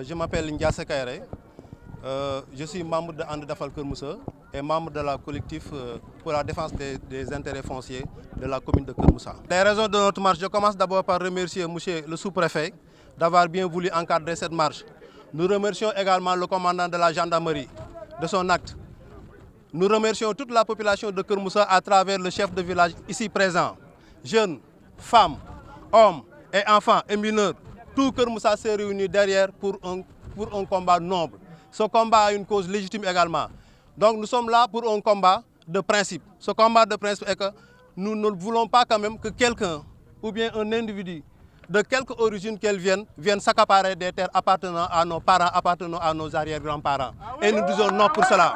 je m'appelle Ndiasse Kairé. Je suis membre de And Defal Keur Moussa et membre de la collectif pour la défense des intérêts fonciers de la commune de Keur Moussa. Les raisons de notre marche, je commence d'abord par remercier monsieur le sous-préfet d'avoir bien voulu encadrer cette marche. Nous remercions également le commandant de la gendarmerie de son acte. Nous remercions toute la population de Keur Moussa à travers le chef de village ici présent. Jeunes, femmes, hommes et enfants et mineurs, tout Keur Moussa s'est réuni derrière pour un combat noble. Ce combat a une cause légitime également. Donc nous sommes là pour un combat de principe. Ce combat de principe est que nous ne voulons pas quand même que quelqu'un ou bien un individu de quelque origine qu'elle vienne s'accaparer des terres appartenant à nos parents, appartenant à nos arrière-grands-parents. Et nous disons non pour cela.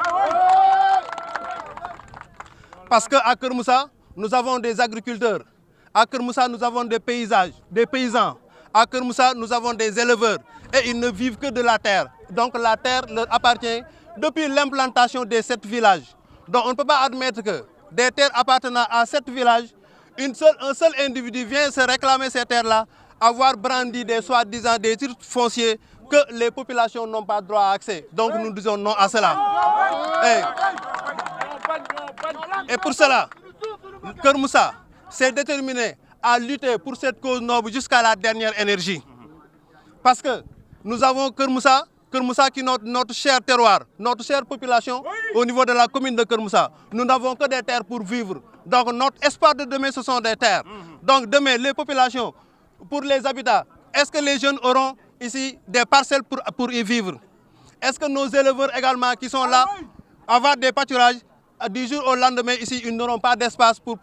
Parce qu'à Keur Moussa, nous avons des agriculteurs. À Keur Moussa, nous avons des paysans. À Keur Moussa, nous avons des éleveurs. Et ils ne vivent que de la terre. Donc la terre leur appartient depuis l'implantation des 7 villages. Donc on ne peut pas admettre que des terres appartenant à 7 villages, un seul individu vient se réclamer ces terres-là, avoir brandi des soi-disant des titres fonciers que les populations n'ont pas droit à accès. Donc nous disons non à cela. Et pour cela, Keur Moussa s'est déterminé à lutter pour cette cause noble jusqu'à la dernière énergie. Parce que nous avons Keur Moussa qui est notre cher terroir, notre chère population au niveau de la commune de Keur Moussa. Nous n'avons que des terres pour vivre. Donc notre espoir de demain, ce sont des terres. Donc demain, les populations, pour les habitats, est-ce que les jeunes auront ici des parcelles pour y vivre? Est-ce que nos éleveurs également qui sont là, avoir des pâturages, du jour au lendemain ici, ils n'auront pas d'espace pour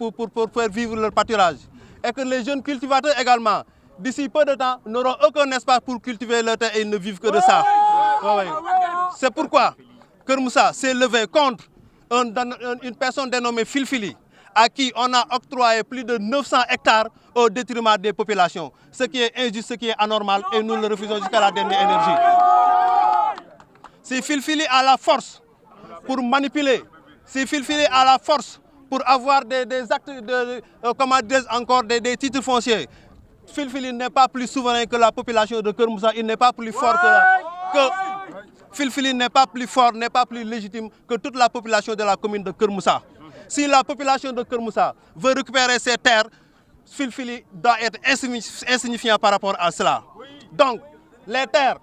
faire vivre leur pâturage? Et que les jeunes cultivateurs également, d'ici peu de temps, n'auront aucun espace pour cultiver leur terre et ils ne vivent que de ça. C'est pourquoi Keur Moussa s'est levé contre une personne dénommée Filfili, à qui on a octroyé plus de 900 hectares au détriment des populations. Ce qui est injuste, ce qui est anormal, et nous le refusons jusqu'à la dernière énergie. Si Filfili a la force pour manipuler, si Filfili a la force pour avoir des actes des titres fonciers, Filfili n'est pas plus souverain que la population de Keur Moussa, il n'est pas plus fort que Filfili n'est pas plus fort, n'est pas plus légitime que toute la population de la commune de Keur Moussa. Si la population de Keur Moussa veut récupérer ses terres, Filfili doit être insignifiant par rapport à cela. Donc, les terres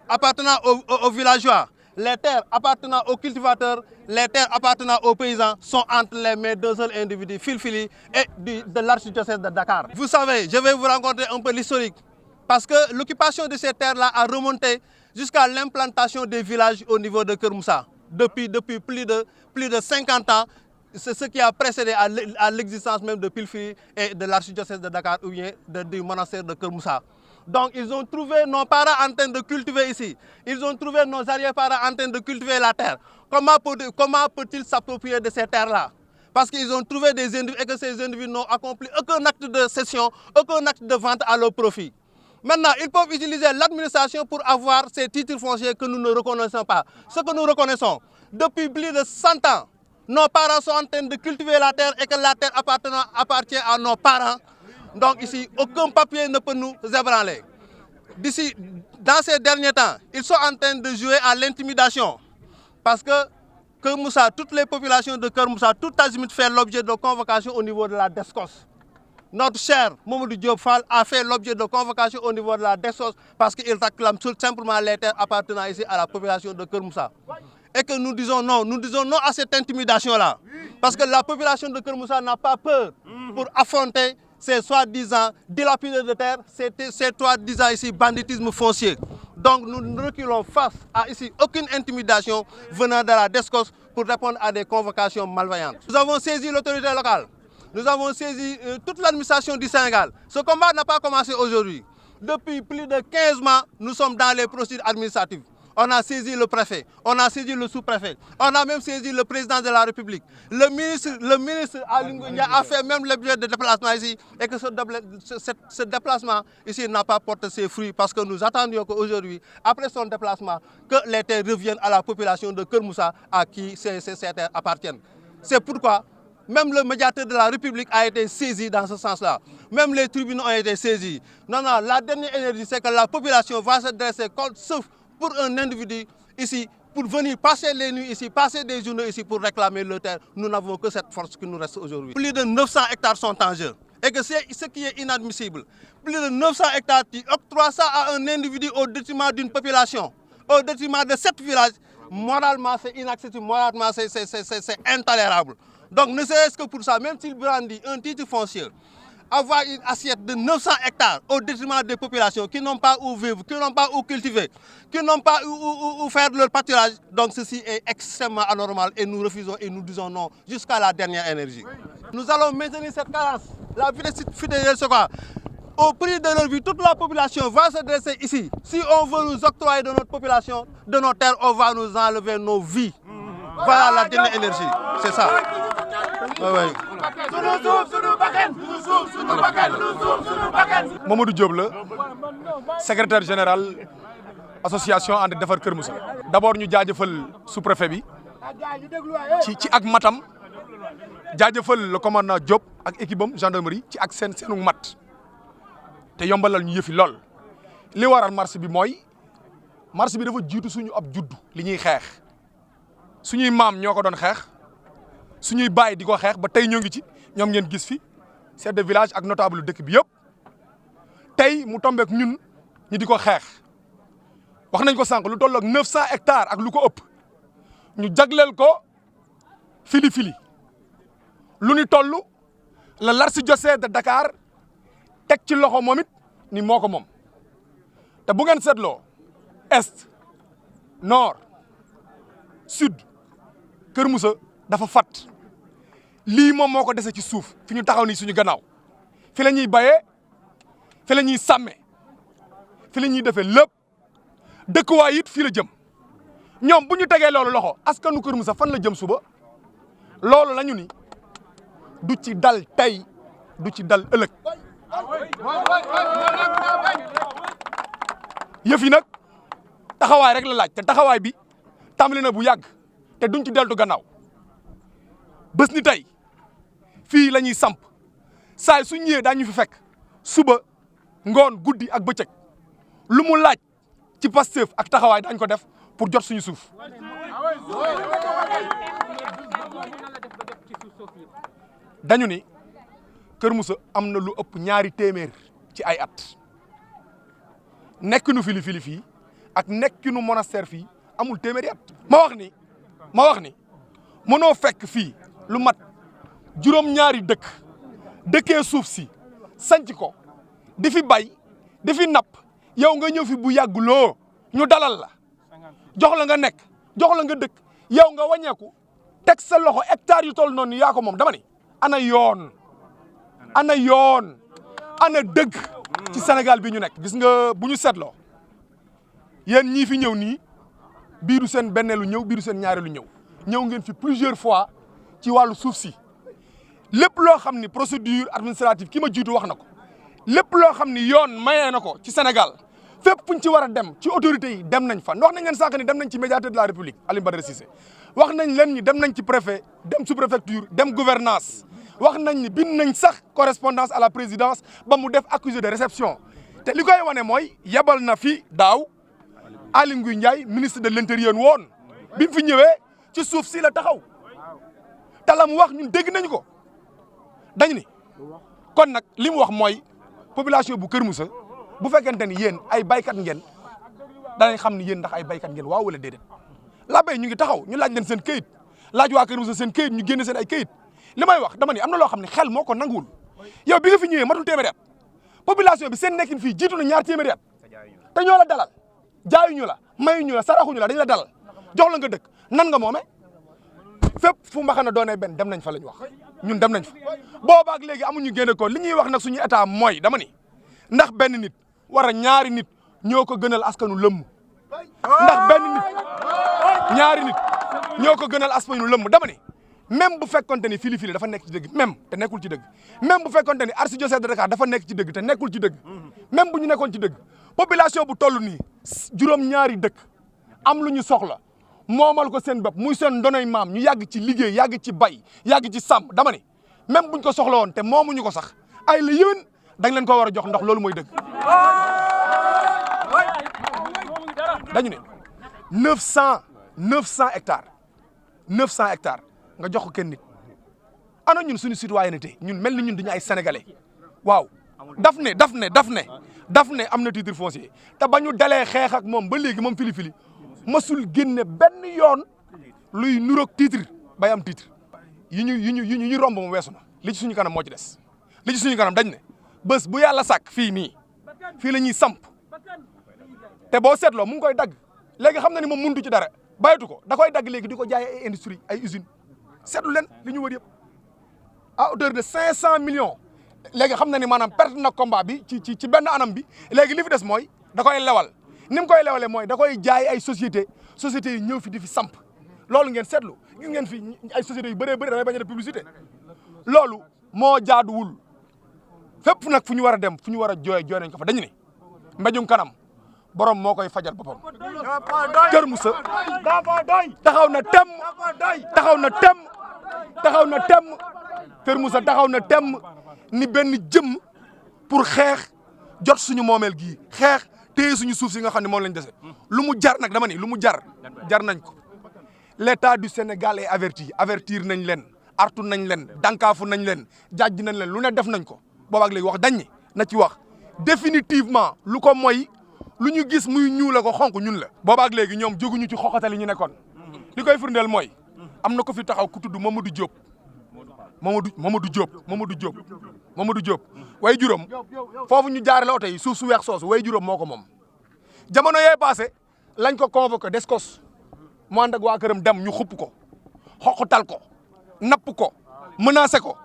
appartenant aux villageois, les terres appartenant aux cultivateurs, les terres appartenant aux paysans sont entre les mains d'un seul individu, Filfili, et de l'archidiocèse de Dakar. Vous savez, je vais vous raconter un peu l'historique, parce que l'occupation de ces terres-là a remonté jusqu'à l'implantation des villages au niveau de Keur Moussa. Depuis plus de 50 ans, c'est ce qui a précédé à l'existence même de Filfili et de l'archidiocèse de Dakar ou bien du monastère de Keur Moussa. Donc ils ont trouvé nos parents en train de cultiver ici. Ils ont trouvé nos arrière-parents en train de cultiver la terre. Comment peut-il s'approprier de ces terres-là? Parce qu'ils ont trouvé des individus et que ces individus n'ont accompli aucun acte de cession, aucun acte de vente à leur profit. Maintenant, ils peuvent utiliser l'administration pour avoir ces titres fonciers que nous ne reconnaissons pas. Ce que nous reconnaissons, depuis plus de 100 ans, nos parents sont en train de cultiver la terre et que la terre appartient à nos parents. Donc ici, aucun papier ne peut nous ébranler. D'ici, dans ces derniers temps, ils sont en train de jouer à l'intimidation. Parce que Keur Moussa, toutes les populations de Keur Moussa, tout azimut fait l'objet de convocation au niveau de la DESCOS. Notre cher Mamadou Diop Fall a fait l'objet de convocation au niveau de la DESCOS parce qu'il réclame tout simplement les terres appartenant ici à la population de Keur Moussa. Et que nous disons non à cette intimidation-là. Parce que la population de Keur Moussa n'a pas peur pour affronter ces soi-disant dilapideurs de terre, ces soi-disant ici banditisme foncier. Donc nous ne reculons face à ici aucune intimidation venant de la DESCOS pour répondre à des convocations malveillantes. Nous avons saisi l'autorité locale, nous avons saisi toute l'administration du Sénégal. Ce combat n'a pas commencé aujourd'hui. Depuis plus de 15 mois, nous sommes dans les procédures administratives. On a saisi le préfet, on a saisi le sous-préfet, on a même saisi le président de la République. Le ministre Aly a fait même l'objet de déplacement ici et que ce déplacement ici n'a pas porté ses fruits parce que nous attendions qu'aujourd'hui, après son déplacement, que les terres reviennent à la population de Keur Moussa à qui ces terres appartiennent. C'est pourquoi même le médiateur de la République a été saisi dans ce sens-là même les tribunaux ont été saisis. Non, non, la dernière énergie, c'est que la population va se dresser sauf pour un individu ici, pour venir passer les nuits ici, passer des journées ici pour réclamer le terre. Nous n'avons que cette force qui nous reste aujourd'hui. Plus de 900 hectares sont en jeu. Et que c'est ce qui est inadmissible. Plus de 900 hectares qui octroient ça à un individu au détriment d'une population, au détriment de 7 villages. Moralement, c'est inaccessible, moralement, c'est intolérable. Donc, ne serait-ce que pour ça, même s'il brandit un titre foncier, avoir une assiette de 900 hectares au détriment des populations qui n'ont pas où vivre, qui n'ont pas où cultiver, qui n'ont pas où faire leur pâturage, donc ceci est extrêmement anormal et nous refusons et nous disons non jusqu'à la dernière énergie. Nous allons maintenir cette carence, la fidélité de ce quoi. Au prix de leur vie, toute la population va se dresser ici. Si on veut nous octroyer de notre population, de nos terres, on va nous enlever nos vies. Voilà la dernière énergie, c'est ça. Oui. Mamadou Diop la secrétaire général association ànd defar Kër Moussa. D'abord ñu jaajëfal sous-préfet bi ci ak matam jaajëfal le commandant Diop ak équipe am gendarmerie ci ak seenu mat te yombalal ñu yëfi lool. Li waral marche bi mooy marche bi dafa jiitu suñu ab juddu li ñuy xeex suñuy maam ñoo ko doon xeex suñuy baay di ko xeex ba tey ñoo ngi ci ñoom ngeen gis fi chef de village ak notable dëkk bi yëpp tey mu tombeek ñun ñu di ko xeex wax nañ ko sànq lu toll ak 900 hectares ak lu ko ëpp ñu jagleel ko fili lu ni toll la l'archidiocèse de Dakar teg ci loxo moom it ni moo ko moom te bu ngeen seetloo est nord sud Kër Moussa dafa fat lii moom moo ko dese ci suuf fi ñu taxaw nii suñu gannaaw fi la ñuy bayee fi la ñuy sàmmee fi la ñuy defee lépp dëkkuwaay it fii la jëm ñoom bu ñu tegee loolu loxo askanu Kër Moussa fan la jëm suba loolu la ñu ni du ci dal tey du ci dal ëllëg yëf yi nag taxawaay rek la laaj te taxawaay bi tàmbali na bu yàgg te duñ ci deltu gannaaw bés ni tey fii la ñuy samp saay su ñëwee daañu fi fekk suba ngoon guddi ak bëccëg lu mu laaj ci Pastef ak taxawaay dañ ko def pour jot suñu suuf dañu ni Kër Moussa am na lu ëpp ñaari téeméer ci ay at nekk nu fili fii ak nekk nu monastère fii amul téeméeri at ma wax ni mënoo fekk fii lu mat juróom-ñaari dëkkee suuf si sanc ko di fi bay di fi napp yow nga ñëw fi bu yàgguloo ñu dalal la jox la nga nekk jox la nga dëkk yow nga wàññeeku teg sa loxo hectare yu toll noonu yaa ko moom dama ni ana yoon ana dëgg ci Sénégal bi ñu nekk gis nga bu ñu seetloo yéen ñii fi ñëw nii biiru seen benneelu ñëw biiru seen ñaareelu ñëw ngeen fi plusieurs fois ci wàllu suuf si lépp loo xam ni procédure administrative ki ma jiitu wax na ko lépp loo xam ni yoon mayee na ko ci Sénégal fépp fuñ ci war a dem ci autorités yi dem nañ fa wax nañ leen sànq ni dem nañ ci médiateur de la République Alioune Badara Cissé wax nañ leen ni dem nañ ci préfet dem sous-préfecture dem gouvernance wax nañ ni bind nañ sax correspondance à la présidence ba mu def accusé de réception te li koy wane mooy yebal na fi daaw Aly Ngouille Ndiaye ministre de l'intérieur woon bi mu fi ñëwee ci suuf si la taxaw te la mu wax ñun dégg nañ ko dañ ni kon nag li mu wax mooy population bu Kër Moussa bu fekkente ni yéen ay baykat ngeen danañ xam ni yéen ndax ay baykat ngeen waaw wala déedéet la bay ñu ngi taxaw ñu laaj leen seen këyit laaj waa Kër Moussa seen këyit ñu génne seen ay këyit li may wax dama ni am na loo xam ne xel moo ko nanguwul yow bi nga fi ñëwee matul téeméeri at population bi seen nekkin fii jiitu na ñaar téeméeri at te ñoo la dalal jaayuñu la mayuñu la saraxuñu la dañu la dalal jox la nga dëkk nan nga moome fépp fu mbaxana doonee benn dem nañ fa la ñu wax ñun dem nañ fa boobaak léegi amuñu génne ko li ñuy wax nag suñu état mooy dama ni ndax benn nit war a ñaari nit ñoo ko gënal askanu lëmm ndax benn nit ñaari nit ñoo ko gënal askanu lëmm dama ni même bu fekkonte ni fili dafa nekk ci dëgg même te nekkul ci dëgg même bu fekkonte ni archidiocèse de Dakar dafa nekk ci dëgg te nekkul ci dëgg même bu ñu nekkoon ci dëgg population bu toll nii juróom-ñaari dëkk am lu ñu soxla moomal ko seen bopp muy seen ndonoy maam ñu yàgg ci liggéey yàgg ci bay yàgg ci sàmm dama ni même buñ ko soxla woon te moomuñu ko sax ay la yéwén dañ leen ko war a jox ndax loolu mooy dëgg. dañu ne 900 hectares 900 hectares nga jox ko kenn nit ana ñun suñu citoyenneté ñun mel ni ñun duñu ay sénégalais waaw daf ne am na titre foncier te ba ñu dalee xeex ak moom ba léegi moom fili masul génne benn yoon luy nuroog titre bay am titre yi ñu romb moom weesu na li ci suñu kanam moo ci des li ci suñu kanam dañ ne bés bu yàlla sàkk fii la ñuy samp te boo seetloo mu ngi koy dagg léegi xam na ni moom mënutu ci dara bàyyitu ko da koy dagg léegi di ko jaay ay industrie ay usines seetlu leen li ñu wër yëpp à hauteur de 500 millions léegi xam na ni maanaam perte na combat bi ci benn anam bi léegi li fi des mooy da koy lewal ni mu koy lewalee mooy da koy jaay ay sociétés yi ñëw fi di fi samp loolu ngeen seetlu gis ngeen fi ay sociétés yu bëree bëri damay bañ a def publicité loolu moo jaaduwul fépp nag fu ñu war a dem fu ñu war a jooy nañ ko fa dañu ne mbéjum kanam borom moo koy fajal boppam. Kër Moussa taxaw na tem Kër Moussa taxaw na tem ni benn jëm pour xeex jot suñu moomeel gii xeex téye suñu suuf si nga xam ne moom lañ dese lu mu jar nag dama ni lu mu jar nañ ko. L'État du Sénégal est avertir nañ leen artu nañ leen dankaafu nañ leen jàjj nañ leen lu ne def nañ ko boobaag léegi wax dañ na ci wax définitivement lu ko mooy lu ñu gis muy ñuul la ko xonk ñun la. boobaag léegi ñoom jóguñu ci xoxatal yi ñu nekkoon li koy firndeel mooy am na ko fi taxaw ku tudd Mamadou Diop way juróom foofu ñu jaarale oto yi suuf su weex soosu way juróom moo ko moom. jamono yee passé lañ ko convoqué Descos mu ànd ak waa këram dem ñu xupp ko xoxatal ko napp ko menacé ko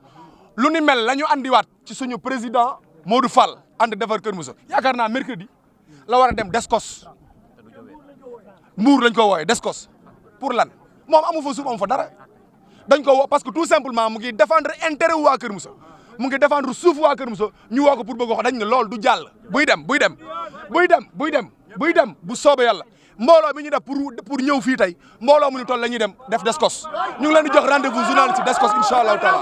lu ni mel la ñu andiwaat ci suñu président Modou Fall ànd defar Kër Moussa yaakaar naa mercredi la war a dem Descos Mbour lañ ko wooyee Descos pour lan moom amu fa suuf amu fa dara dañ ko woo parce que tout simplement mu ngi défendre intérêt wu waa Kër Moussa mu ngi défendre suuf waa Kër Moussa ñu woo ko pour bëgg wax dañ ne loolu du jàll buy dem bu soobee yàlla mbooloo mi ñu def pour ñëw fii tey mbooloo mu ñu toll la ñuy dem def Descos ñu ngi leen di jox rendez-vous journaliste Descos incha allahu taala